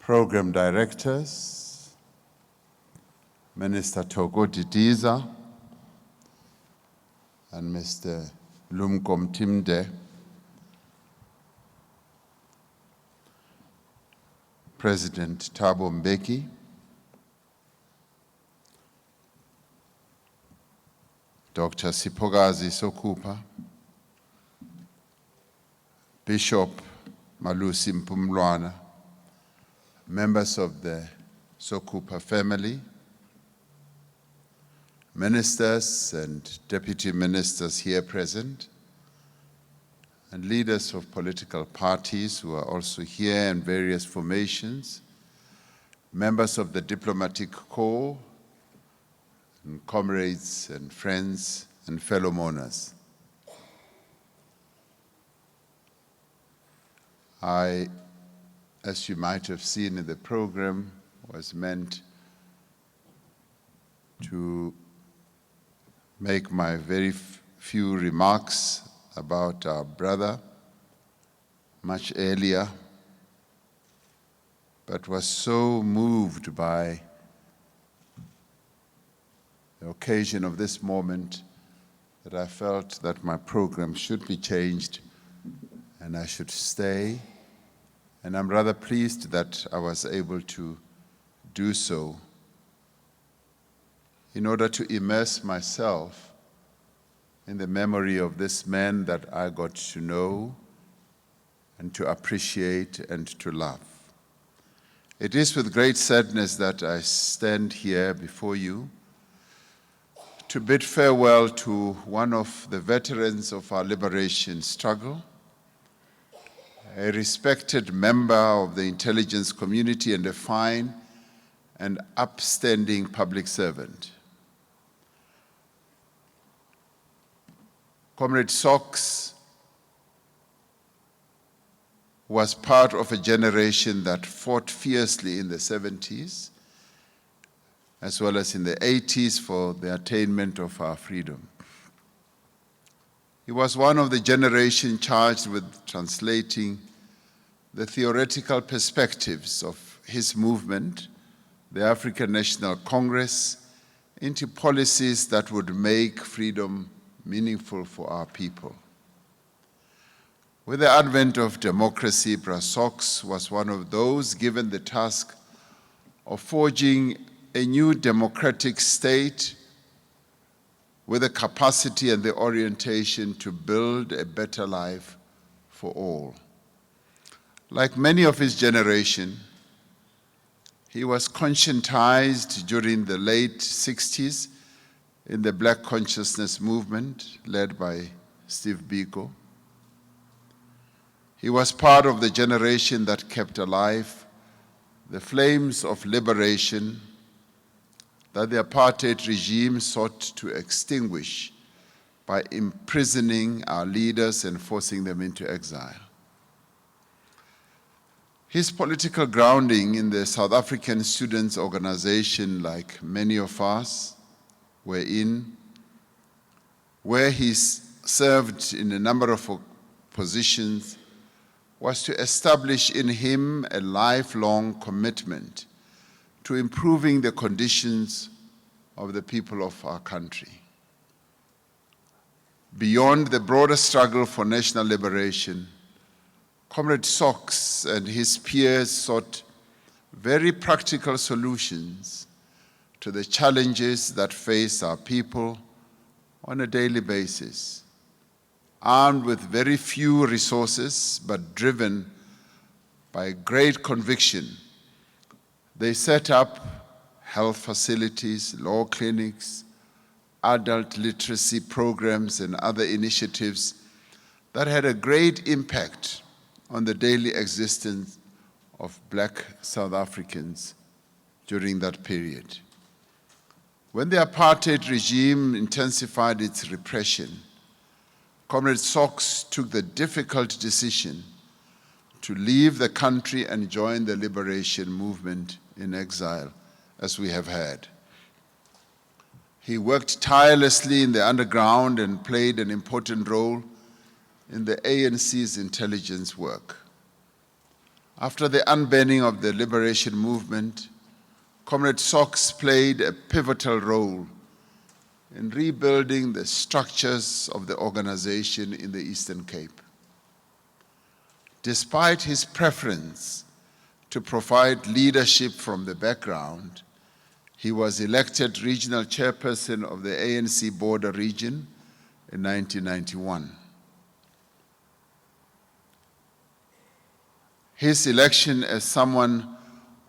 program directors, Minister Togo Didiza and Mr. Lumkom Timde, President Thabo Mbeki, Dr. Siphokazi Sokupa, Bishop Malusi Mpumlwana, members of the Sokupa family, ministers and deputy ministers here present, and leaders of political parties who are also here in various formations, members of the diplomatic corps, and comrades and friends and fellow mourners. I, as you might have seen in the program, was meant to make my very few remarks about our brother much earlier, but was so moved by the occasion of this moment that I felt that my program should be changed and I should stay. And I'm rather pleased that I was able to do so in order to immerse myself in the memory of this man that I got to know and to appreciate and to love. It is with great sadness that I stand here before you to bid farewell to one of the veterans of our liberation struggle, a respected member of the intelligence community and a fine and upstanding public servant. Comrade Soks was part of a generation that fought fiercely in the 70s, as well as in the 80s for the attainment of our freedom. He was one of the generation charged with translating the theoretical perspectives of his movement, the African National Congress, into policies that would make freedom meaningful for our people. With the advent of democracy, Bra Soks was one of those given the task of forging a new democratic state with the capacity and the orientation to build a better life for all. Like many of his generation, he was conscientized during the late 60s in the Black Consciousness movement led by Steve Biko. He was part of the generation that kept alive the flames of liberation that the apartheid regime sought to extinguish by imprisoning our leaders and forcing them into exile. His political grounding in the South African Students' Organization, like many of us were in, where he served in a number of positions, was to establish in him a lifelong commitment to improving the conditions of the people of our country. Beyond the broader struggle for national liberation, Comrade Soks and his peers sought very practical solutions to the challenges that face our people on a daily basis. Armed with very few resources, but driven by great conviction, they set up health facilities, law clinics, adult literacy programs, and other initiatives that had a great impact on the daily existence of Black South Africans during that period. When the apartheid regime intensified its repression, Comrade Soks took the difficult decision to leave the country and join the liberation movement in exile, as we have heard. He worked tirelessly in the underground and played an important role in the ANC's intelligence work. After the unbanning of the liberation movement, Comrade Soks played a pivotal role in rebuilding the structures of the organization in the Eastern Cape. Despite his preference to provide leadership from the background, he was elected regional chairperson of the ANC border region in 1991. His election as someone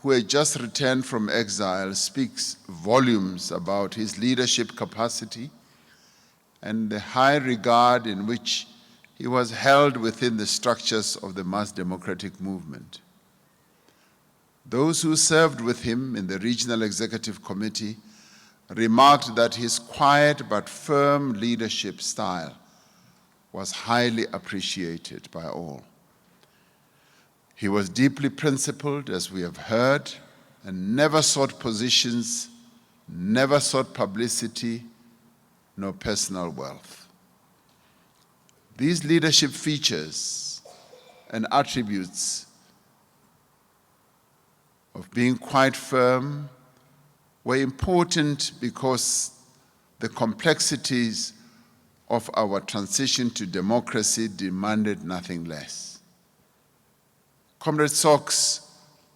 who had just returned from exile speaks volumes about his leadership capacity and the high regard in which he was held within the structures of the mass democratic movement. Those who served with him in the Regional Executive Committee remarked that his quiet but firm leadership style was highly appreciated by all. He was deeply principled, as we have heard, and never sought positions, never sought publicity, nor personal wealth. These leadership features and attributes of being quite firm were important because the complexities of our transition to democracy demanded nothing less. Comrade Soks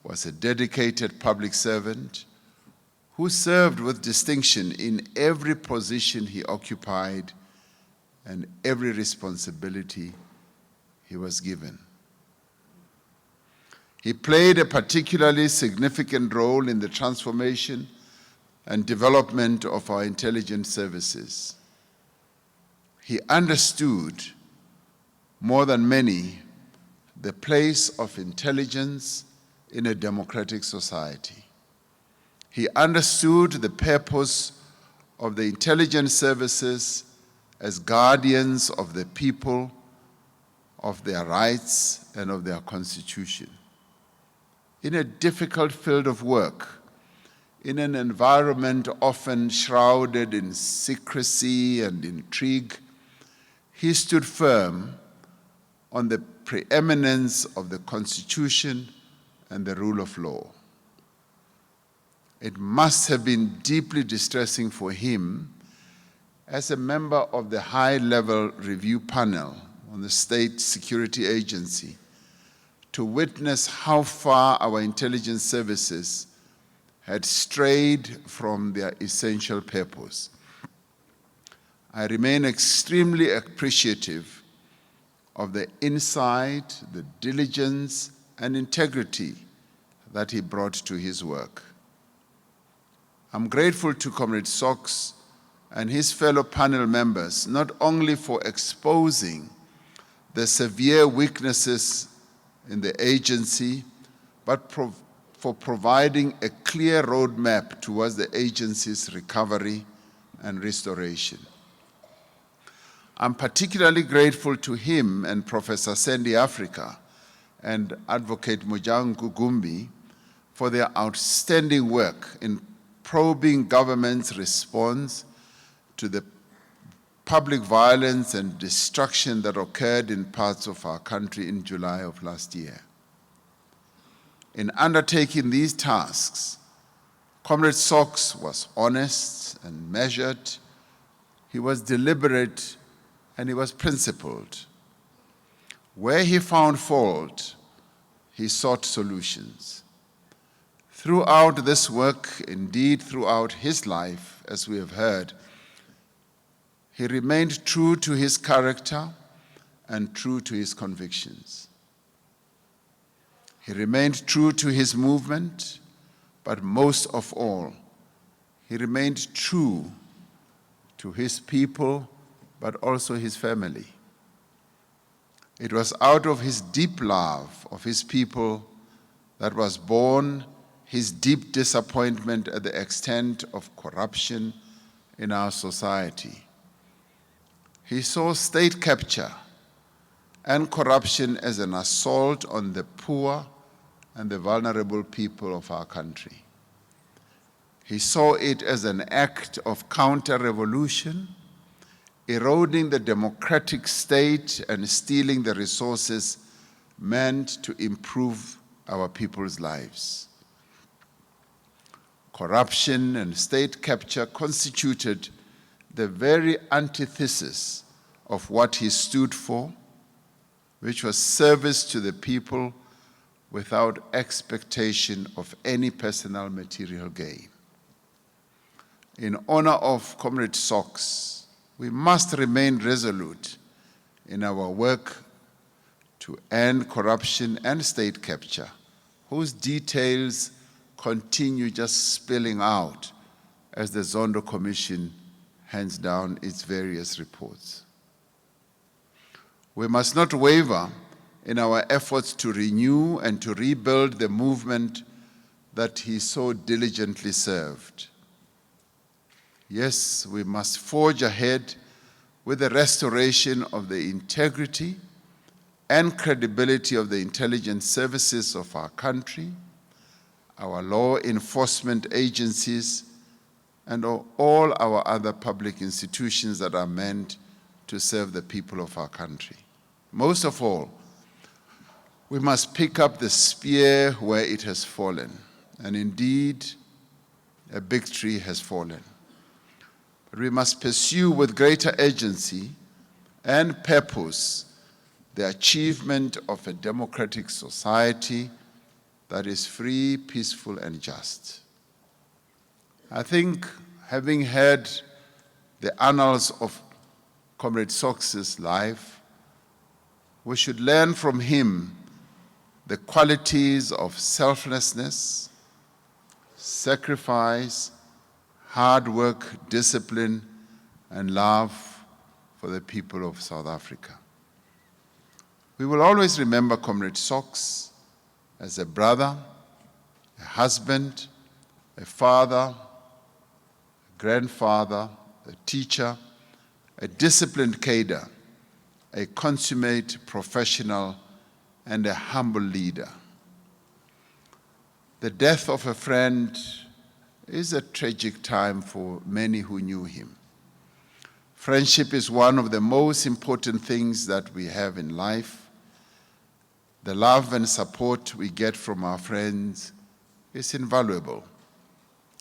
was a dedicated public servant who served with distinction in every position he occupied and every responsibility he was given. He played a particularly significant role in the transformation and development of our intelligence services. He understood, more than many, the place of intelligence in a democratic society. He understood the purpose of the intelligence services as guardians of the people, of their rights, and of their constitution. In a difficult field of work, in an environment often shrouded in secrecy and intrigue, he stood firm on the preeminence of the Constitution and the rule of law. It must have been deeply distressing for him as a member of the high-level review panel on the State Security Agency to witness how far our intelligence services had strayed from their essential purpose. I remain extremely appreciative of the insight, the diligence, and integrity that he brought to his work. I'm grateful to Comrade Soks and his fellow panel members, not only for exposing the severe weaknesses in the agency, but for providing a clear roadmap towards the agency's recovery and restoration. I'm particularly grateful to him and Professor Sandy Africa and Advocate Mojang Gugumbi for their outstanding work in probing government's response to the public violence and destruction that occurred in parts of our country in July of last year. In undertaking these tasks, Comrade Soks was honest and measured, he was deliberate, and he was principled. Where he found fault, he sought solutions. Throughout this work, indeed throughout his life, as we have heard, he remained true to his character and true to his convictions. He remained true to his movement, but most of all, he remained true to his people, but also his family. It was out of his deep love of his people that was born his deep disappointment at the extent of corruption in our society. He saw state capture and corruption as an assault on the poor and the vulnerable people of our country. He saw it as an act of counter-revolution, eroding the democratic state and stealing the resources meant to improve our people's lives. Corruption and state capture constituted the very antithesis of what he stood for, which was service to the people without expectation of any personal material gain. In honor of Comrade Soks, we must remain resolute in our work to end corruption and state capture, whose details continue just spilling out as the Zondo Commission hands down its various reports. We must not waver in our efforts to renew and to rebuild the movement that he so diligently served. Yes, we must forge ahead with the restoration of the integrity and credibility of the intelligence services of our country, our law enforcement agencies, and all our other public institutions that are meant to serve the people of our country. Most of all, we must pick up the spear where it has fallen, and indeed, a big tree has fallen. But we must pursue with greater urgency and purpose the achievement of a democratic society that is free, peaceful, and just. I think, having heard the annals of Comrade Soks' life, we should learn from him the qualities of selflessness, sacrifice, hard work, discipline, and love for the people of South Africa. We will always remember Comrade Soks as a brother, a husband, a father, a grandfather, a teacher, a disciplined cadre, a consummate professional, and a humble leader. The death of a friend is a tragic time for many who knew him. Friendship is one of the most important things that we have in life. The love and support we get from our friends is invaluable.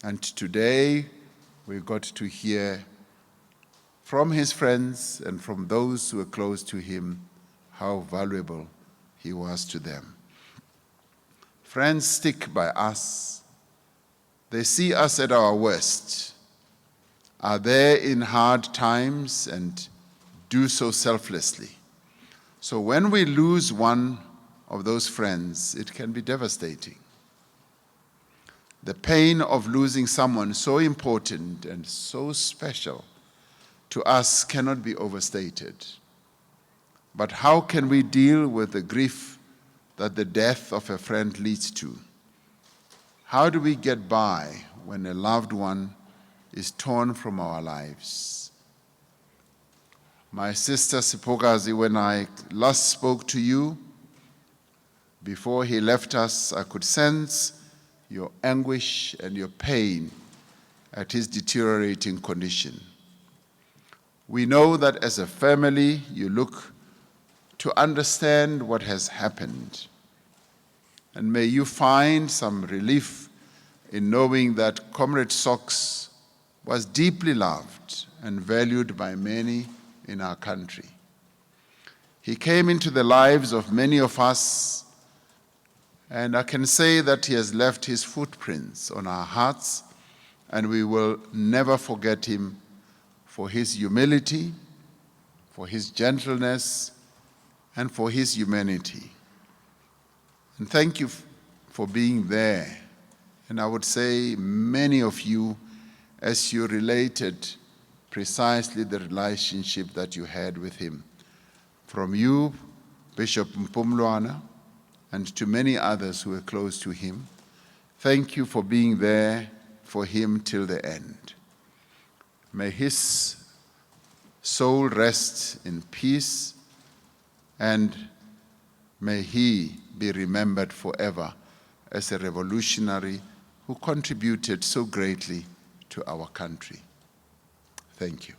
And today, we got to hear from his friends and from those who were close to him how valuable he was to them. Friends stick by us. They see us at our worst, are there in hard times, and do so selflessly. So when we lose one of those friends, it can be devastating. The pain of losing someone so important and so special to us cannot be overstated. But how can we deal with the grief that the death of a friend leads to? How do we get by when a loved one is torn from our lives? My sister Sipokazi, when I last spoke to you, before he left us, I could sense your anguish and your pain at his deteriorating condition. We know that as a family, you look to understand what has happened. And may you find some relief in knowing that Comrade Soks was deeply loved and valued by many in our country. He came into the lives of many of us, and I can say that he has left his footprints on our hearts, and we will never forget him for his humility, for his gentleness, and for his humanity. And thank you for being there. And I would say many of you, as you related precisely the relationship that you had with him. From you, Bishop Mpumlwana, and to many others who were close to him, thank you for being there for him till the end. May his soul rest in peace, and may he be remembered forever as a revolutionary who contributed so greatly to our country. Thank you.